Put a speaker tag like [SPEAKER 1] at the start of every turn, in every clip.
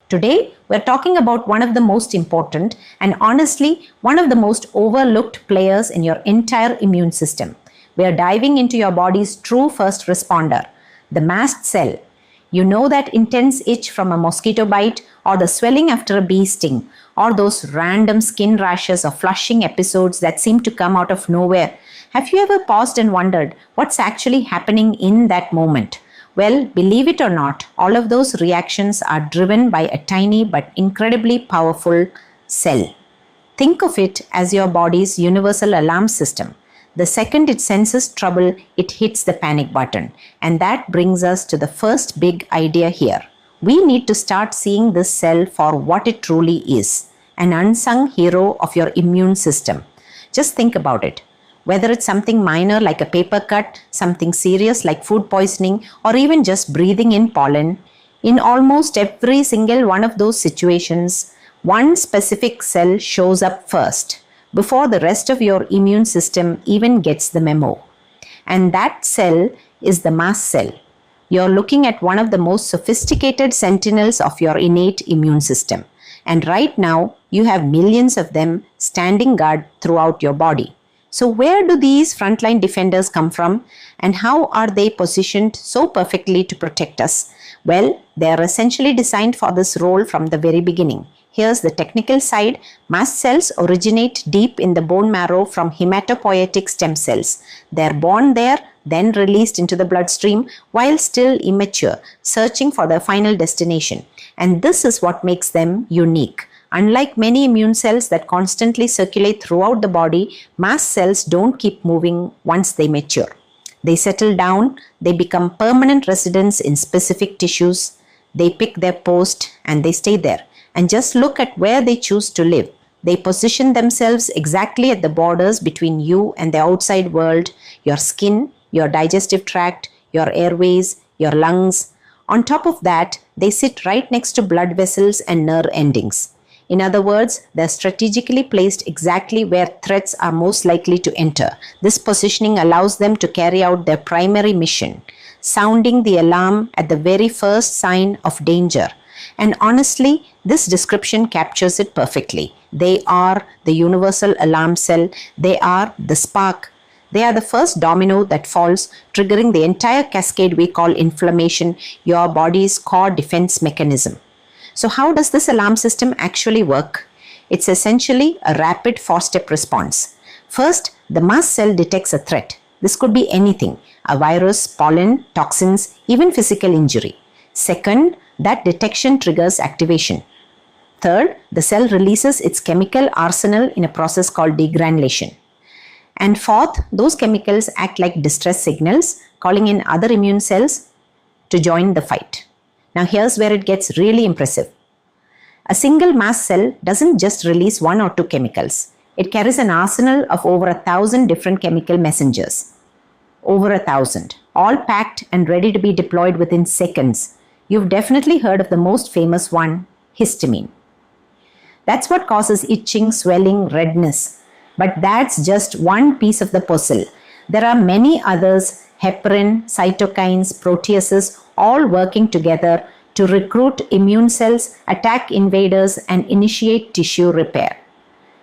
[SPEAKER 1] Today, we're talking about one of the most important and honestly, one of the most overlooked players in your entire immune system. We are diving into your body's true first responder, the mast cell. You know that intense itch from a mosquito bite, or the swelling after a bee sting, or those random skin rashes or flushing episodes that seem to come out of nowhere. Have you ever paused and wondered what's actually happening in that moment? Well, believe it or not, all of those reactions are driven by a tiny but incredibly powerful cell. Think of it as your body's universal alarm system. The second it senses trouble, it hits the panic button. And that brings us to the first big idea here. We need to start seeing this cell for what it truly is, an unsung hero of your immune system. Just think about it. Whether it's something minor like a paper cut, something serious like food poisoning, or even just breathing in pollen, in almost every single one of those situations, one specific cell shows up first, before the rest of your immune system even gets the memo. And that cell is the mast cell. You're looking at one of the most sophisticated sentinels of your innate immune system. And right now, you have millions of them standing guard throughout your body. So where do these frontline defenders come from, and how are they positioned so perfectly to protect us? Well, they are essentially designed for this role from the very beginning. Here's the technical side. Mast cells originate deep in the bone marrow from hematopoietic stem cells. They're born there, then released into the bloodstream while still immature, searching for their final destination. And this is what makes them unique. Unlike many immune cells that constantly circulate throughout the body, mast cells don't keep moving once they mature. They settle down, they become permanent residents in specific tissues, they pick their post and they stay there. And just look at where they choose to live. They position themselves exactly at the borders between you and the outside world, your skin, your digestive tract, your airways, your lungs. On top of that, they sit right next to blood vessels and nerve endings. In other words, they're strategically placed exactly where threats are most likely to enter. This positioning allows them to carry out their primary mission, sounding the alarm at the very first sign of danger. And honestly, this description captures it perfectly. They are the universal alarm cell. They are the spark. They are the first domino that falls, triggering the entire cascade we call inflammation, your body's core defense mechanism. So how does this alarm system actually work? It's essentially a rapid four-step response. First, the mast cell detects a threat. This could be anything, a virus, pollen, toxins, even physical injury. Second, that detection triggers activation. Third, the cell releases its chemical arsenal in a process called degranulation. And fourth, those chemicals act like distress signals, calling in other immune cells to join the fight. Now here's where it gets really impressive. A single mast cell doesn't just release one or two chemicals. It carries an arsenal of over 1,000 different chemical messengers. Over 1,000, all packed and ready to be deployed within seconds. You've definitely heard of the most famous one, histamine. That's what causes itching, swelling, redness. But that's just one piece of the puzzle. There are many others, heparin, cytokines, proteases, all working together to recruit immune cells, attack invaders, and initiate tissue repair.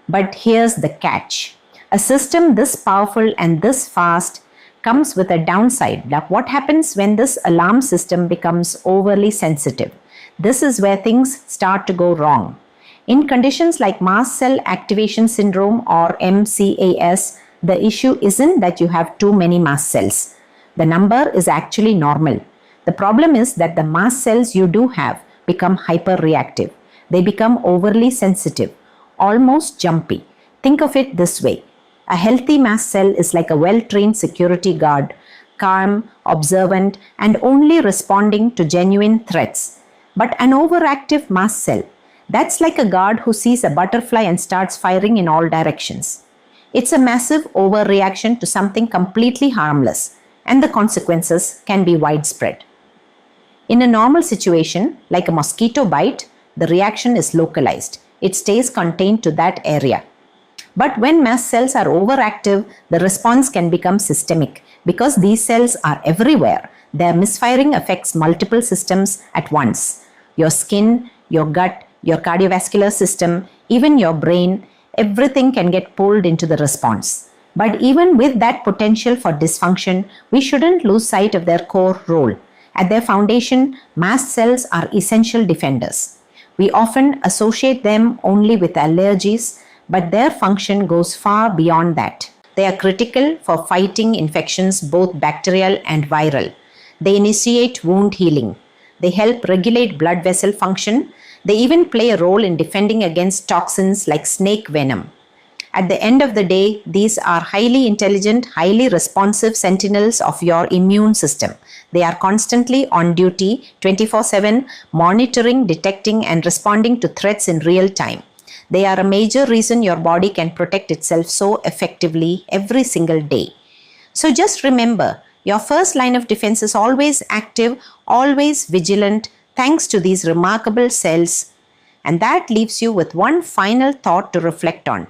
[SPEAKER 1] But here's the catch. A system this powerful and this fast comes with a downside. Like what happens when this alarm system becomes overly sensitive? This is where things start to go wrong. In conditions like Mast Cell Activation Syndrome or MCAS, the issue isn't that you have too many mast cells. The number is actually normal. The problem is that the mast cells you do have become hyperreactive. They become overly sensitive, almost jumpy. Think of it this way. A healthy mast cell is like a well-trained security guard, calm, observant, and only responding to genuine threats. But an overactive mast cell, that's like a guard who sees a butterfly and starts firing in all directions. It's a massive overreaction to something completely harmless, and the consequences can be widespread. In a normal situation, like a mosquito bite, the reaction is localized. It stays contained to that area. But when mast cells are overactive, the response can become systemic. Because these cells are everywhere, their misfiring affects multiple systems at once. Your skin, your gut, your cardiovascular system, even your brain, everything can get pulled into the response. But even with that potential for dysfunction, we shouldn't lose sight of their core role. At their foundation, mast cells are essential defenders. We often associate them only with allergies, but their function goes far beyond that. They are critical for fighting infections, both bacterial and viral. They initiate wound healing. They help regulate blood vessel function. They even play a role in defending against toxins like snake venom. At the end of the day, these are highly intelligent, highly responsive sentinels of your immune system. They are constantly on duty, 24/7, monitoring, detecting, and responding to threats in real time. They are a major reason your body can protect itself so effectively every single day. So just remember, your first line of defense is always active, always vigilant, thanks to these remarkable cells. And that leaves you with one final thought to reflect on.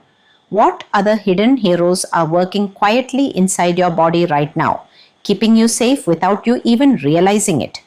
[SPEAKER 1] What other hidden heroes are working quietly inside your body right now, keeping you safe without you even realizing it?